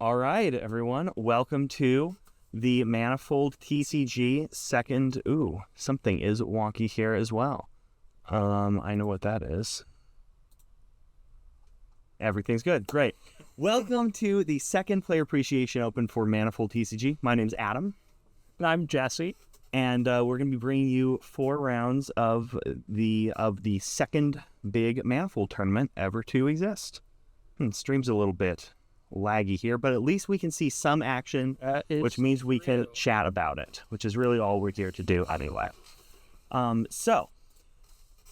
All right, everyone. Welcome to the Manifold TCG second. Ooh, something is wonky here as well. I know what that is. Everything's good. Great. Welcome to the second Player Appreciation Open for Manifold TCG. My name's Adam. And I'm Jesse. And we're going to be bringing you 4 rounds of the second big Manifold tournament ever to exist. Stream's a little bit laggy here, but at least we can see some action, which means we can chat about it, which is really all we're here to do anyway. So,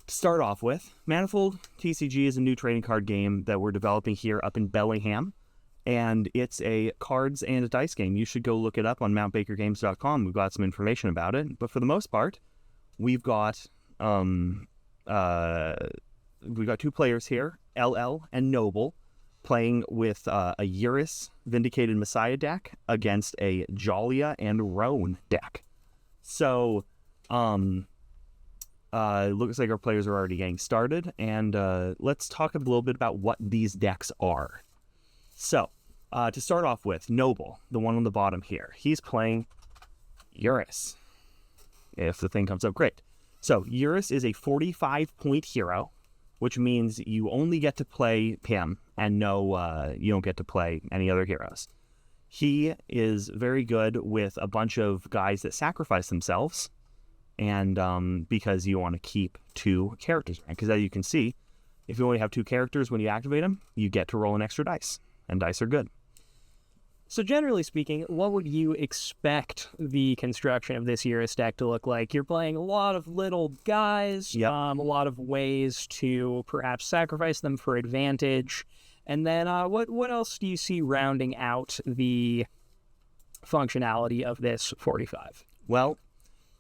to start off with, Manifold TCG is a new trading card game that we're developing here up in Bellingham, and it's a cards and a dice game. You should go look it up on mountbakergames.com. We've got some information about it, but for the most part, we've got 2 players here, LL and Noble, playing with a Eurus Vindicated Messiah deck against a Jalia and Roan deck. So, looks like our players are already getting started, and let's talk a little bit about what these decks are. So, to start off with, Noble, the one on the bottom here, he's playing Eurus. If the thing comes up, great. So, Eurus is a 45-point hero, which means you only get to play him, and you don't get to play any other heroes. He is very good with a bunch of guys that sacrifice themselves, and because you want to keep 2 characters. Because as you can see, if you only have 2 characters when you activate them, you get to roll an extra dice, and dice are good. So generally speaking, what would you expect the construction of this Eurus deck to look like? You're playing a lot of little guys, Yep. A lot of ways to perhaps sacrifice them for advantage. And then what else do you see rounding out the functionality of this 45? Well,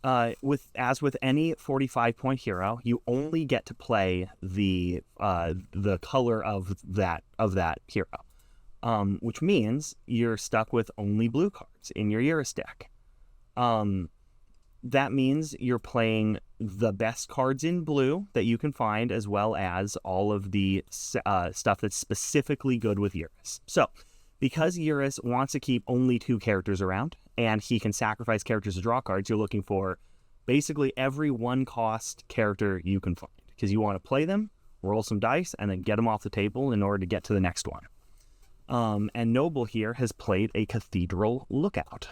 as with any 45-point hero, you only get to play the color of that hero. Which means you're stuck with only blue cards in your Eurus deck. That means you're playing the best cards in blue that you can find, as well as all of the stuff that's specifically good with Eurus. So, because Eurus wants to keep only 2 characters around, and he can sacrifice characters to draw cards, you're looking for basically every 1-cost character you can find, because you want to play them, roll some dice, and then get them off the table in order to get to the next one. And Noble here has played a Cathedral Lookout,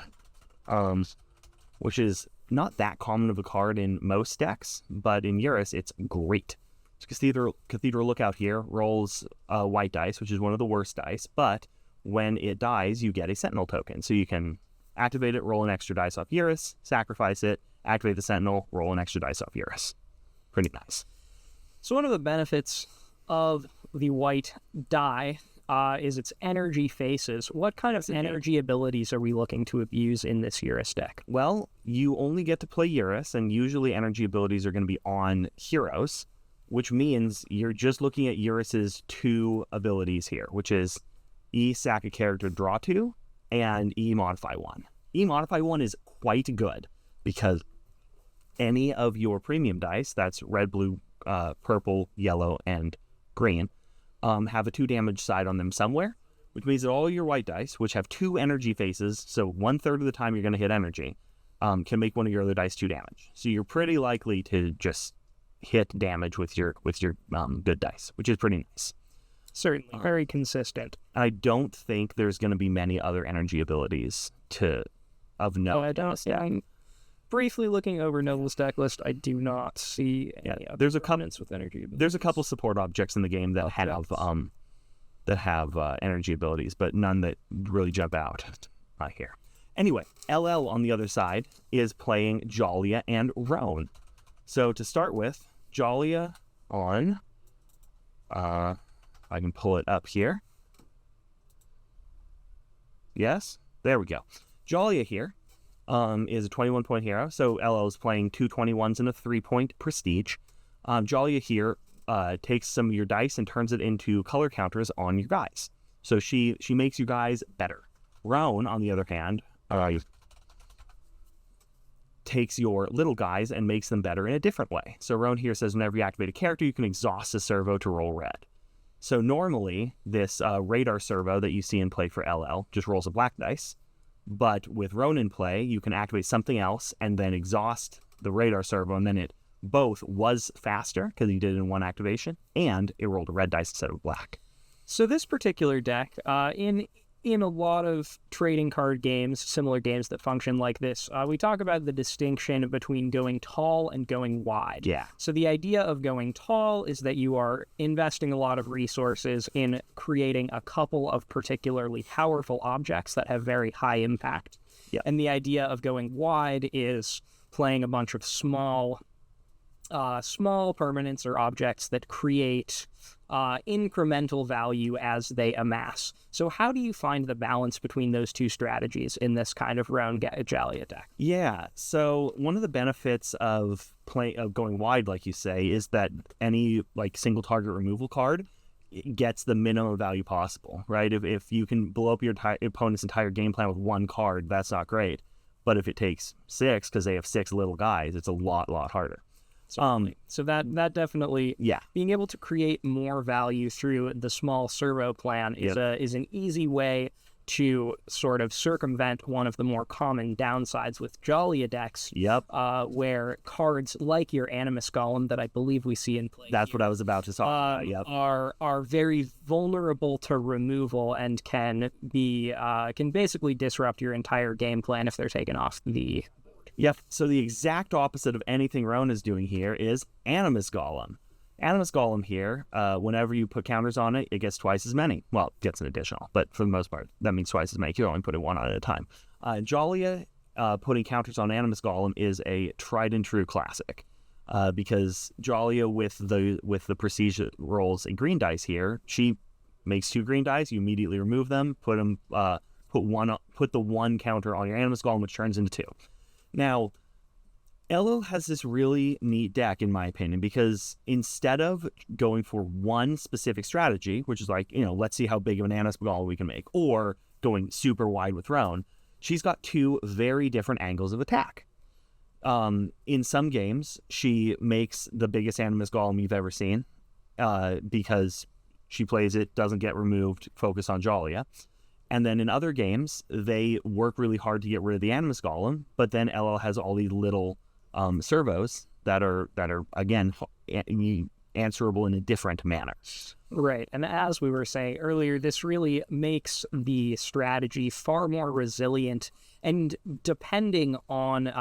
which is not that common of a card in most decks, but in Eurus, it's great. So Cathedral Lookout here rolls white dice, which is one of the worst dice, but when it dies, you get a Sentinel token. So you can activate it, roll an extra dice off Eurus, sacrifice it, activate the Sentinel, roll an extra dice off Eurus. Pretty nice. So one of the benefits of the white die is its energy faces. What kind of energy abilities are we looking to abuse in this Eurus deck? Well, you only get to play Eurus, and usually energy abilities are going to be on heroes, which means you're just looking at Eurus's 2 abilities here, which is E sack a character draw 2 and E modify 1. E modify 1 is quite good because any of your premium dice, that's red, blue, purple, yellow, and green, have a 2 damage side on them somewhere, which means that all your white dice, which have 2 energy faces, so 1/3 of the time you're going to hit energy, can make one of your other dice 2 damage. So you're pretty likely to just hit damage with your good dice, which is pretty nice. Certainly, very consistent. I don't think there's going to be many other energy abilities of note. Oh, I don't. Yeah, I'm briefly looking over Noble's deck list. I do not see any other there's a couple with energy abilities. There's a couple support objects in the game that have energy abilities, but none that really jump out here. Anyway, LL on the other side is playing Jalia and Roan. So to start with, Jalia on, I can pull it up here. Yes, there we go. Jalia here is a 21-point hero, so LL is playing 2 21s and a 3-point prestige. Jalia here takes some of your dice and turns it into color counters on your guys. So she makes you guys better. Roan, on the other hand, takes your little guys and makes them better in a different way. So Roan here says whenever you activate a character, you can exhaust a servo to roll red. So normally, this radar servo that you see in play for LL just rolls a black dice. But with Roan in play, you can activate something else and then exhaust the radar servo, and then it both was faster because you did it in one activation, and it rolled a red dice instead of black. So this particular deck, in a lot of trading card games, similar games that function like this, we talk about the distinction between going tall and going wide. Yeah. So the idea of going tall is that you are investing a lot of resources in creating a couple of particularly powerful objects that have very high impact. Yeah. And the idea of going wide is playing a bunch of small permanents or objects that create incremental value as they amass. So how do you find the balance between those two strategies in this kind of round Jalia deck? Yeah, so one of the benefits of going wide, like you say, is that any single target removal card gets the minimum value possible, right? If you can blow up your opponent's entire game plan with one card, that's not great. But if it takes 6 because they have 6 little guys, it's a lot harder. So that definitely, yeah, being able to create more value through the small servo plan is an easy way to sort of circumvent one of the more common downsides with Jalia decks. Yep. Where cards like your Animus Golem that I believe we see in play. That's what I was about to talk about. Yep. Are very vulnerable to removal and can basically disrupt your entire game plan if they're taken off the. Yep. So the exact opposite of anything Roan is doing here is Animus Golem. Animus Golem here, whenever you put counters on it, it gets twice as many. Well, it gets an additional, but for the most part, that means twice as many. You only put it one on at a time. Jalia putting counters on Animus Golem is a tried and true classic, because Jalia with the prestige rolls a green dice here, she makes 2 green dice. You immediately remove them, put the one counter on your Animus Golem, which turns into 2. Now, LL has this really neat deck, in my opinion, because instead of going for one specific strategy, which is let's see how big of an Animus Golem we can make, or going super wide with Roan, she's got 2 very different angles of attack. In some games, she makes the biggest Animus Golem you've ever seen, because she plays it, doesn't get removed, focus on Jalia. And then in other games, they work really hard to get rid of the Animus Golem, but then LL has all these little servos that are again answerable in a different manner. Right, and as we were saying earlier, this really makes the strategy far more resilient. And depending on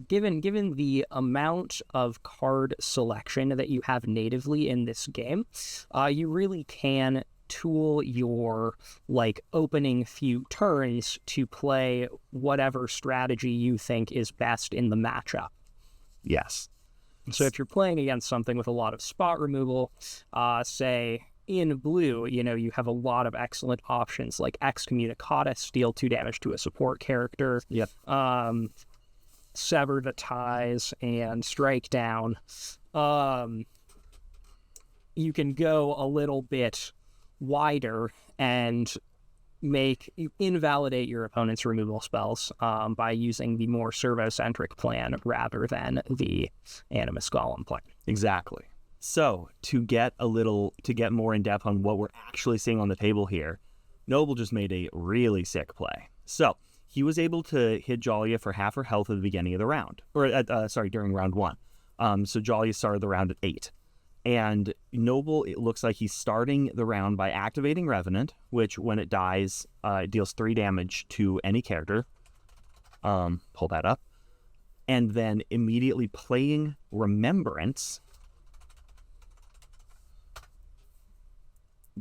given the amount of card selection that you have natively in this game, you really can tool your opening few turns to play whatever strategy you think is best in the matchup. Yes. So if you're playing against something with a lot of spot removal, say in blue, you have a lot of excellent options like Excommunicatus, deal 2 damage to a support character. Yep. Sever the Ties and Strike Down. You can go a little bit wider and invalidate your opponent's removal spells by using the more servo-centric plan rather than the Animus Golem plan. Exactly. So to get more in depth on what we're actually seeing on the table here, Noble just made a really sick play. So he was able to hit Jalia for half her health at the beginning of the round, during round 1. So Jalia started the round at 8. And Noble, it looks like he's starting the round by activating Revenant, which when it dies, it deals 3 damage to any character. Pull that up. And then immediately playing Remembrance,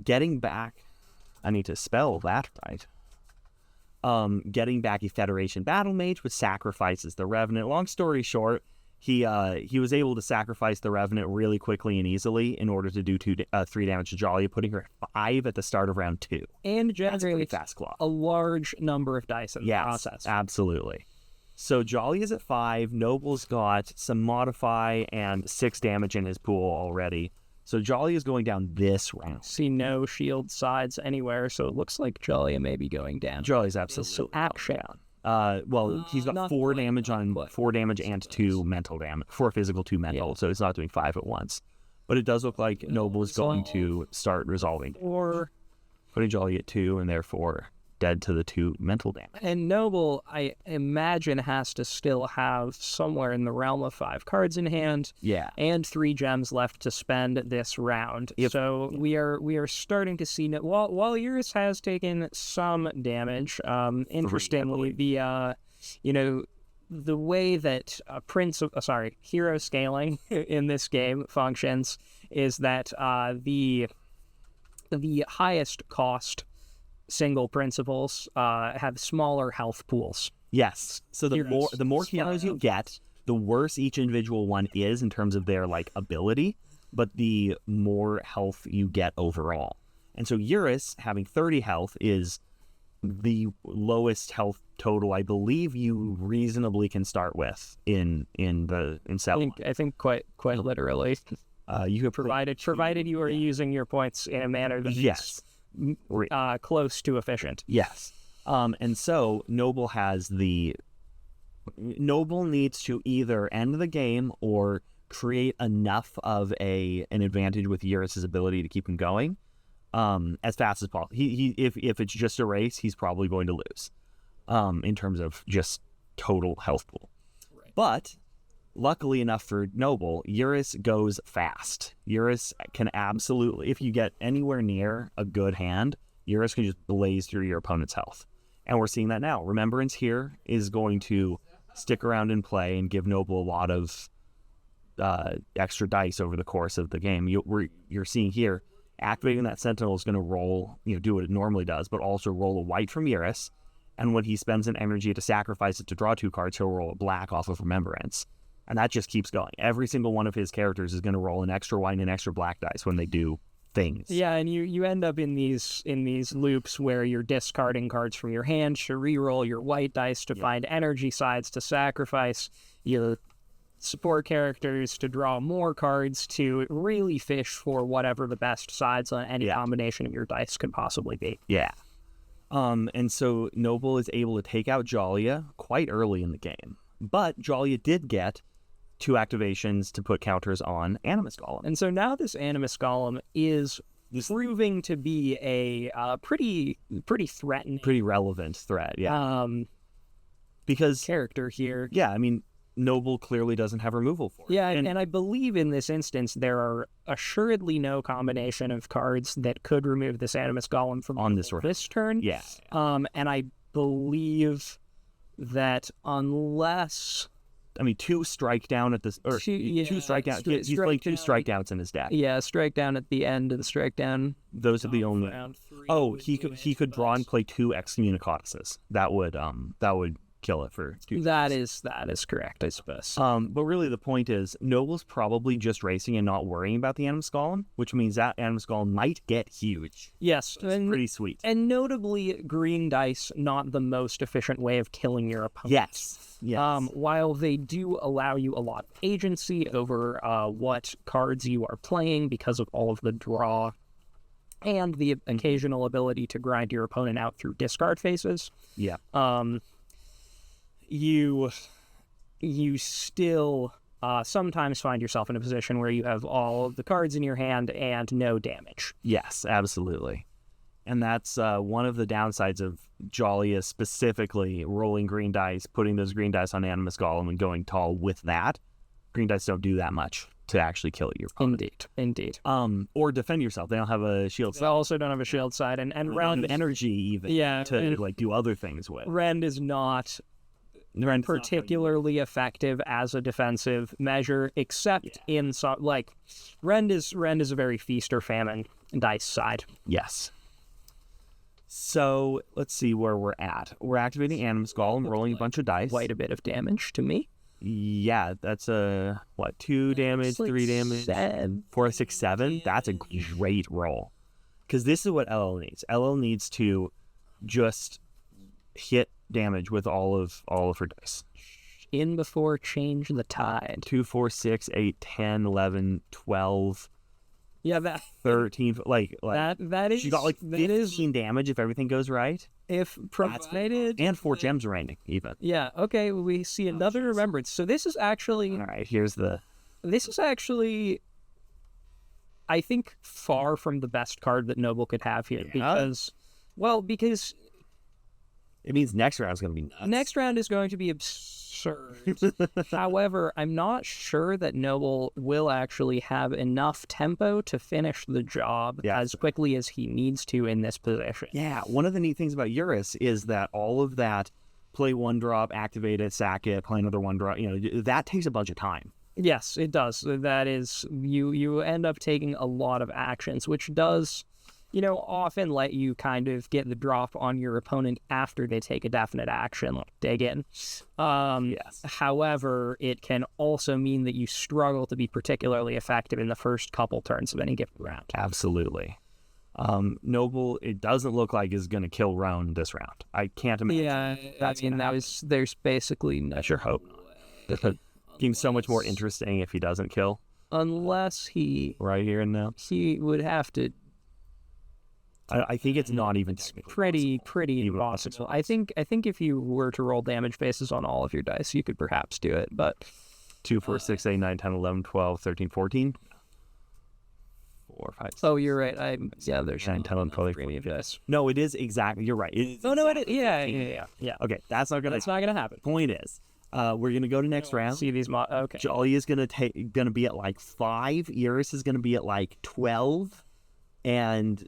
getting back, I need to spell that right. Getting back a Federation Battle Mage, which sacrifices the Revenant. Long story short, he was able to sacrifice the Revenant really quickly and easily in order to do 3 damage to Jalia, putting her at 5 at the start of round 2. And generate fast claw. A large number of dice in the process. Absolutely. So Jalia's at 5. Noble's got some Modify and 6 damage in his pool already. So Jalia's going down this round. See no shield sides anywhere, so it looks like Jalia may be going down. Jalia's absolutely so action. He's got 4 damage on 4 damage and 2 mental damage. 4 physical, 2 mental, so it's not doing 5 at once. But it does look like Noble is going to start resolving. Or putting Jolly at 2 and therefore dead to the 2 mental damage. And Noble, I imagine, has to still have somewhere in the realm of 5 cards in hand. Yeah. And 3 gems left to spend this round. So we are starting to see while Eurus has taken some damage. Interestingly, the way that hero scaling in this game functions is that the highest cost single principles have smaller health pools. Yes. So the more heroes you get, the worse each individual one is in terms of their ability, but the more health you get overall. And so Eurus having 30 health is the lowest health total I believe you reasonably can start with in set. I think quite literally. You have provided you are using your points in a manner that is close to efficient. Yes. And so Noble needs to either end the game or create enough of an advantage with Eurus's ability to keep him going as fast as possible. If it's just a race, he's probably going to lose in terms of just total health pool. Right. But luckily enough for Noble, Eurus goes fast. Eurus can absolutely, if you get anywhere near a good hand, Eurus can just blaze through your opponent's health. And we're seeing that now. Remembrance here is going to stick around and play and give Noble a lot of extra dice over the course of the game. You're seeing here, activating that Sentinel is going to roll, do what it normally does, but also roll a white from Eurus. And when he spends an energy to sacrifice it to draw 2 cards, he'll roll a black off of Remembrance. And that just keeps going. Every single one of his characters is going to roll an extra white and an extra black dice when they do things. Yeah, and you end up in these loops where you're discarding cards from your hand to reroll your white dice to find energy sides to sacrifice your support characters to draw more cards to really fish for whatever the best sides on any combination of your dice could possibly be. Yeah. And so Noble is able to take out Jolya quite early in the game. But Jolya did get 2 activations to put counters on Animus Golem. And so now this Animus Golem is proving to be a pretty threatening, pretty relevant threat, because character here. Yeah, I mean, Noble clearly doesn't have removal for it. Yeah, and I believe in this instance there are assuredly no combination of cards that could remove this Animus Golem from on this turn. Yeah. And I believe that unless 2 strike down at this, or 2 strike down. He's playing 2 strike downs in his deck. Yeah, strike down at the end of the strike down. Those are the only. Oh, he could draw and play 2 Excommunicatuses. That would kill it for 2. That is correct, I suppose. But really the point is Noble's probably just racing and not worrying about the Animus Golem, which means that Animus Golem might get huge. Yes, pretty sweet. And notably, green dice not the most efficient way of killing your opponent. Yes. While they do allow you a lot of agency over what cards you are playing because of all of the draw and the occasional ability to grind your opponent out through discard phases. Yeah. You still sometimes find yourself in a position where you have all of the cards in your hand and no damage. Yes, absolutely. And that's one of the downsides of Jolya specifically rolling green dice, putting those green dice on Animus Golem and going tall with that. Green dice don't do that much to actually kill your opponent. Indeed. Or defend yourself. They don't have a shield side. They also don't have a shield side. And Rend... energy even to do other things with. Rend is not particularly effective as a defensive measure, except in some Rend is a very feast or famine dice side. Yes. So let's see where we're at. We're activating Animus Golem, rolling a bunch of dice. Quite a bit of damage to me. Yeah, that's 2 damage, 3 damage, 4, 6, 7. That's a great roll. Because this is what LL needs. LL needs to just hit damage with all of her dice. In before change the tide. 2, 4, 6, 8, 10, 11, 12. Yeah, that 13. That is. She got 15 damage if everything goes right. If provided. And 4 gems raining even. Yeah. Okay. We see another remembrance. So this is actually. All right. Here's the. This is actually I think far from the best card that Noble could have here Yeah. because It means next round is going to be nuts. next round is going to be absurd. However, I'm not sure that Noble will actually have enough tempo to finish the job as quickly as he needs to in this position. Yeah, one of the neat things about Eurus is that all of that play one drop, activate it, sack it, play another one drop, that takes a bunch of time. Yes, it does. That is, you end up taking a lot of actions, which does, often let you kind of get the drop on your opponent after they take a definite action, like dig in. Yes. However, it can also mean that you struggle to be particularly effective in the first couple turns of any given round. Absolutely. Noble, it doesn't look like is going to kill Roan this round. I can't imagine. Yeah, there's basically no I sure hope not. Game's so much more interesting if he doesn't kill. Unless he right here and now. He would have to. I think it's not even pretty impossible. I think if you were to roll damage bases on all of your dice, you could perhaps do it. But 2, 4, 6, 8, 9, 10, 11, 12, 13, 14. 4, 5, 6. Oh, you're right. There's 9, 10, 11, 12, 13. No, it is exactly. You're right. Yeah. Okay, that's not gonna happen. Point is, we're gonna go to next round. See these okay. Jolly is gonna be at like 5. Iris is gonna be at like 12, and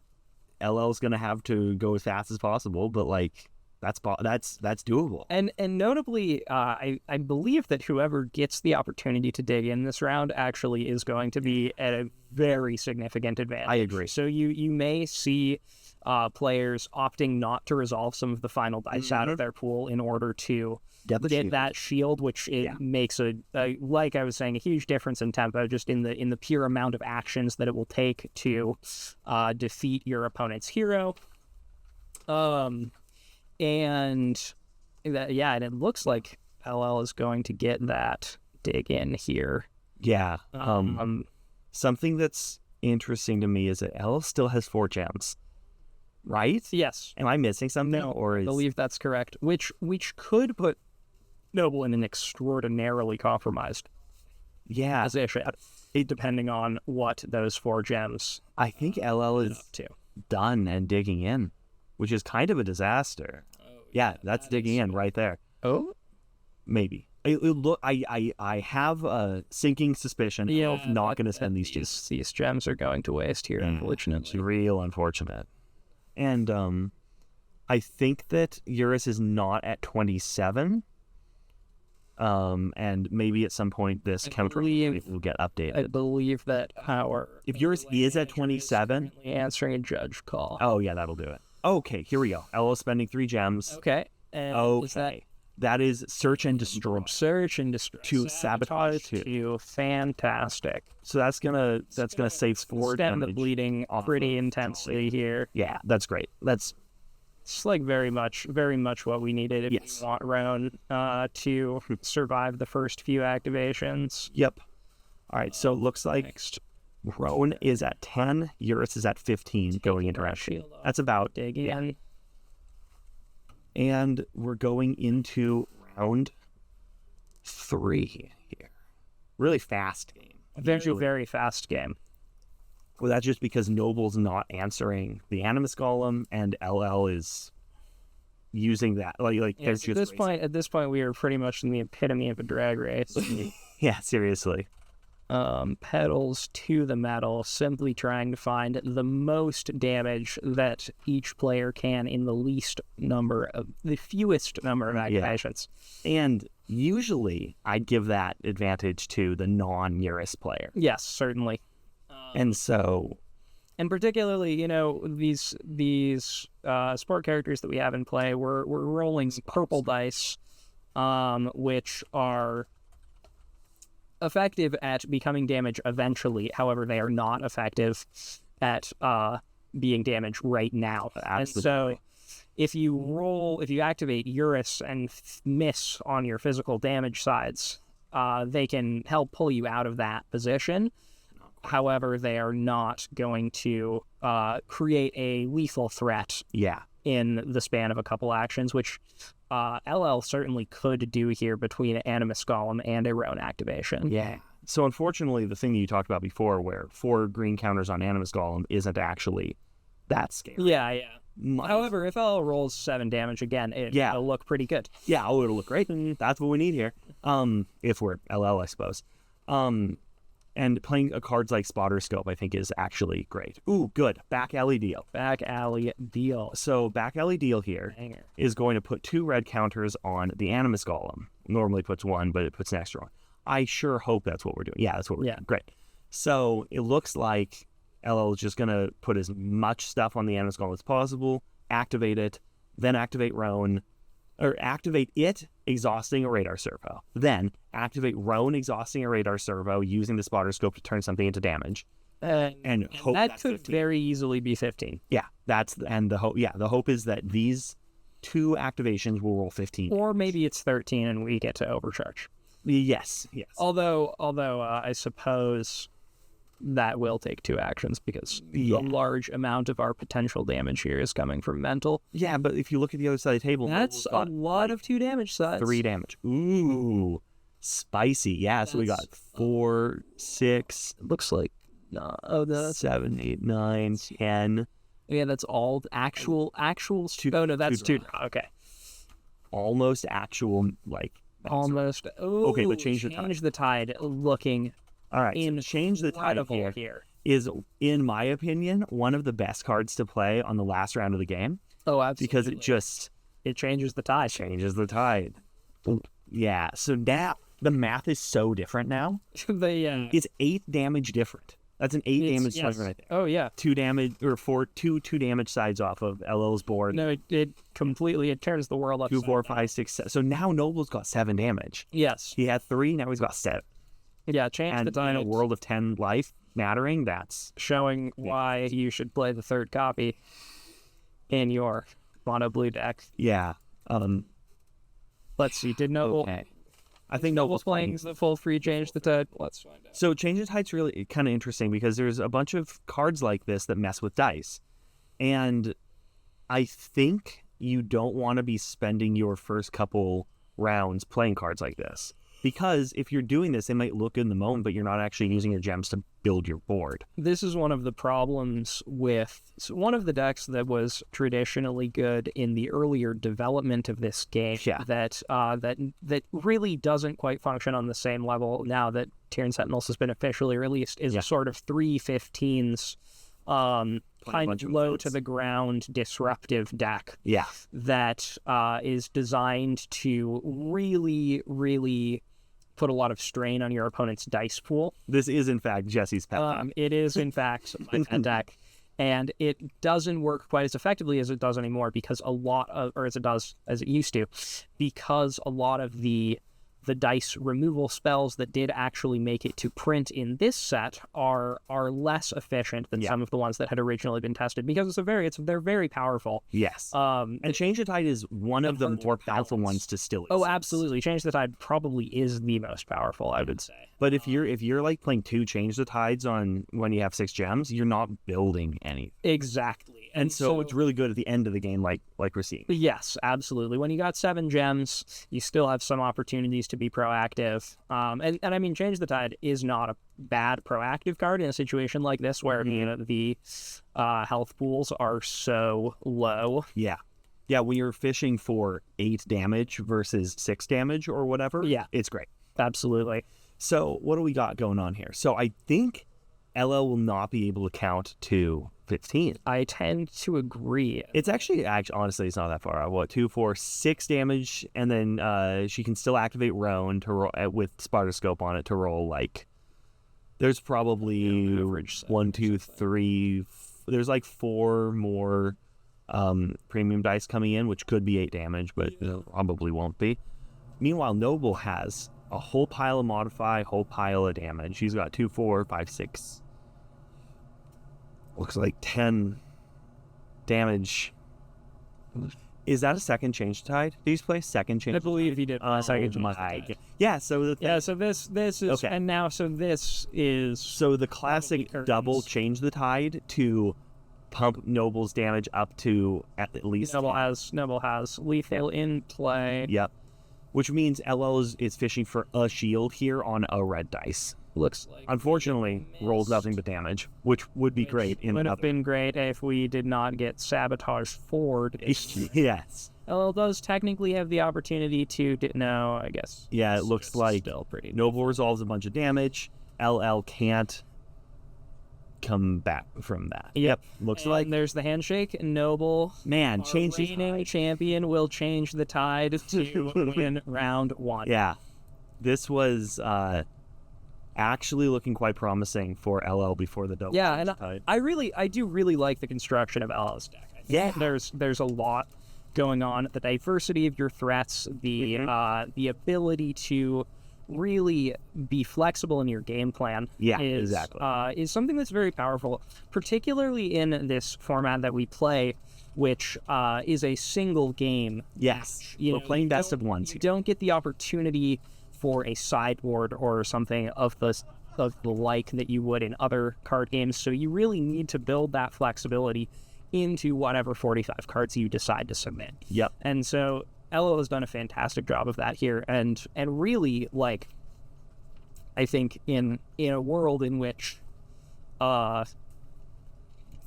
LL's gonna have to go as fast as possible. But like that's doable. And notably, I believe that whoever gets the opportunity to dig in this round actually is going to be at a very significant advantage. I agree. So you may see players opting not to resolve some of the final dice out of their pool in order to get that shield, which makes like I was saying, a huge difference in tempo, just in the pure amount of actions that it will take to defeat your opponent's hero. And it looks like LL is going to get that dig in here. Yeah. Something that's interesting to me is that LL still has 4 gems, right? Yes. Am I missing something? No, I believe that's correct. Which could put Noble in an extraordinarily compromised position, depending on what those 4 gems. I think LL is done and digging in, which is kind of a disaster. That's digging in right there. Oh, maybe. I have a sinking suspicion of not going to spend these gems. These gems are going to waste here, unfortunately. It's real unfortunate. And I think that Eurus is not at 27. And maybe at some point this counter will get updated. I believe that if Eurus is at 27, answering a judge call. Oh yeah, that'll do it. Okay, here we go. LL spending 3 gems. Okay. And that is search and destroy. To sabotage 2. Fantastic. So that's gonna save 4 stem the bleeding pretty intensely here. Yeah, that's great. It's like very much what we needed if we want Roan to survive the first few activations. Yep. All right, so it looks like Roan is at 10, Eurus is at 15 going into round 2. That's about digging. Yeah. And we're going into round 3 here. Really fast game. Very fast game. Well, that's just because Noble's not answering the Animus Golem, and LL is using that. At this point, we are pretty much in the epitome of a drag race. Yeah, seriously. Pedals to the metal, simply trying to find the most damage that each player can in the fewest number of activations. And usually, I'd give that advantage to the non-Eurus player. Yes, certainly. And so, and particularly, these sport characters that we have in play, we're rolling purple dice, which are effective at becoming damage eventually. However, they are not effective at being damaged right now. And so, if you activate Eurus and miss on your physical damage sides, they can help pull you out of that position. However, they are not going to create a lethal threat in the span of a couple actions, which LL certainly could do here between Animus Golem and a Roan activation. Yeah, So unfortunately, the thing that you talked about before, where 4 green counters on Animus Golem isn't actually that scary. Yeah. However, if LL rolls 7 damage again, it'll look pretty good. Yeah, it'll look great. That's what we need here. If we're LL, I suppose. And playing cards like Spotter Scope, I think, is actually great. Ooh, good. Back alley deal. Back alley deal. So back alley deal here is going to put 2 red counters on the Animus Golem. Normally puts 1, but it puts an extra one. I sure hope that's what we're doing. Yeah, that's what we're doing. Great. So it looks like LL is just going to put as much stuff on the Animus Golem as possible, activate it, then activate Roan, or activate it, exhausting a radar servo. Then activate Roan, exhausting a radar servo, using the Spotter Scope to turn something into damage. And hope that that's could 15. very easily be 15. Yeah, the hope. Yeah, the hope is that these 2 activations will roll 15. Or maybe it's 13 and we get to overcharge. Yes. Although I suppose that will take 2 actions because a large amount of our potential damage here is coming from mental. Yeah, but if you look at the other side of the table, that's a lot of 2 damage sides. 3 damage. Ooh, spicy. Yeah, so we got 4, 6. Looks like 7, 8, 9, 10. Yeah, that's all actual. Oh no, that's 2. Okay, almost actual almost. Oh, okay, but change the tide. Looking. All right, so change the tide here is, in my opinion, one of the best cards to play on the last round of the game. Oh, absolutely. Because it changes the tide. Yeah. So now the math is so different now. It's 8 damage different. That's an 8 damage swing right there. Oh yeah. 2 damage or 2 damage sides off of LL's board. No, it completely turns the world upside 2, 4, 5, 6, 7. So now Noble's got 7 damage. Yes. He had 3. Now he's got 7. Yeah, change the tide. In a world of 10 life mattering, that's showing why you should play the 3rd copy in your mono blue deck. Yeah. Let's see. Did Noble? Okay. I think Noble's playing the full free change the tide. Let's find out. So change the tide's really kind of interesting because there's a bunch of cards like this that mess with dice, and I think you don't want to be spending your first couple rounds playing cards like this. Because if you're doing this, they might look in the moment, but you're not actually using your gems to build your board. This is one of the problems with one of the decks that was traditionally good in the earlier development of this game. Yeah. That really doesn't quite function on the same level now that Tyryn Sentinels has been officially released. Is a sort of 3/15s. Kind of low to the ground disruptive deck. Yeah. That is designed to really put a lot of strain on your opponent's dice pool. This is, in fact, Jesse's pet deck. It is, in fact, my pet deck. And it doesn't work quite as effectively as it does anymore because as it used to, because a lot of the dice removal spells that did actually make it to print in this set are less efficient than some of the ones that had originally been tested because they're very powerful. Yes. And Change the Tide is one of the more powerful ones to still exist. Oh, absolutely. Change the Tide probably is the most powerful, I would say. But if you're like playing 2 Change the Tides on when you have 6 gems, you're not building any. Exactly. And so it's really good at the end of the game, like we're seeing. Yes, absolutely. When you got 7 gems, you still have some opportunities to be proactive. And I mean, Change the Tide is not a bad proactive card in a situation like this where the health pools are so low. Yeah. Yeah, when you're fishing for 8 damage versus 6 damage or whatever, it's great. Absolutely. So what do we got going on here? So I think LL will not be able to count to 15. I tend to agree. It's actually honestly, it's not that far. What, 2, 4, 6 damage, and then she can still activate Roan to roll with Spotter Scope on it to roll like. There's probably 1, 2, 3. There's like 4 more premium dice coming in, which could be 8 damage, but probably won't be. Meanwhile, Noble has a whole pile of modify, whole pile of damage. He's got 2, 4, 5, 6. Looks like 10 damage. Is that a second Change Tide? Did he play second Change? I believe he did. Second Change Tide. Yeah. So so this is okay. And now this is so the classic double Change the Tide to pump Noble's damage up to at least. Noble has lethal in play. Yep. Which means LL is fishing for a shield here on a red dice. Looks like Unfortunately, rolls nothing but damage, which would be great. Would have been great if we did not get Sabotage Ford. Yes. LL does technically have the opportunity to... No, I guess. Yeah, it looks like still pretty Noble resolves a bunch of damage. LL can't come back from that. Yep. Looks like there's the handshake. Noble, man, change the reigning champion, will change the tide to win round 1. Yeah. This was actually looking quite promising for LL before the double. Yeah, and tide. I do really like the construction of LL's deck. I think there's a lot going on. The diversity of your threats, the ability to really be flexible in your game plan is something that's very powerful, particularly in this format that we play, which is a single game. Yes, we're playing best of ones. You don't get the opportunity for a sideboard or something of the like that you would in other card games, so you really need to build that flexibility into whatever 45 cards you decide to submit. Yep. And so LL has done a fantastic job of that here, and really, like, I think in a world in which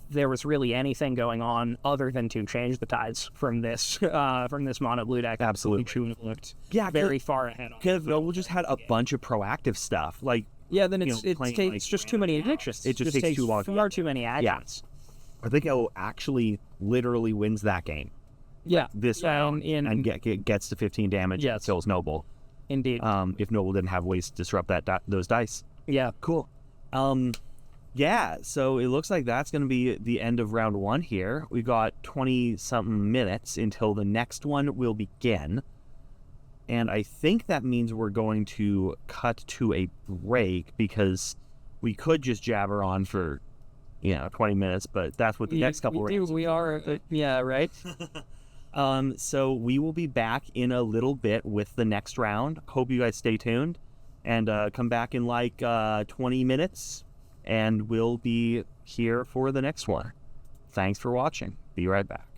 there was really anything going on other than to change the tides from this mono blue deck, absolutely would have looked very far ahead. Because Noble just had a bunch of proactive stuff, like then it takes just too many actions. It just takes too long. Far too many actions. I think LL actually literally wins that game. Yeah, this round and gets to 15 damage. Yes. Kills Noble. Indeed. If Noble didn't have ways to disrupt those dice. Yeah. Cool. Yeah. So it looks like that's going to be the end of round 1 here. We've got 20-something minutes until the next one will begin, and I think that means we're going to cut to a break because we could just jabber on for 20 minutes, but that's what the next couple rounds. We are. Yeah. Right. So we will be back in a little bit with the next round. Hope you guys stay tuned and come back in like 20 minutes, and we'll be here for the next one. Thanks for watching. Be right back.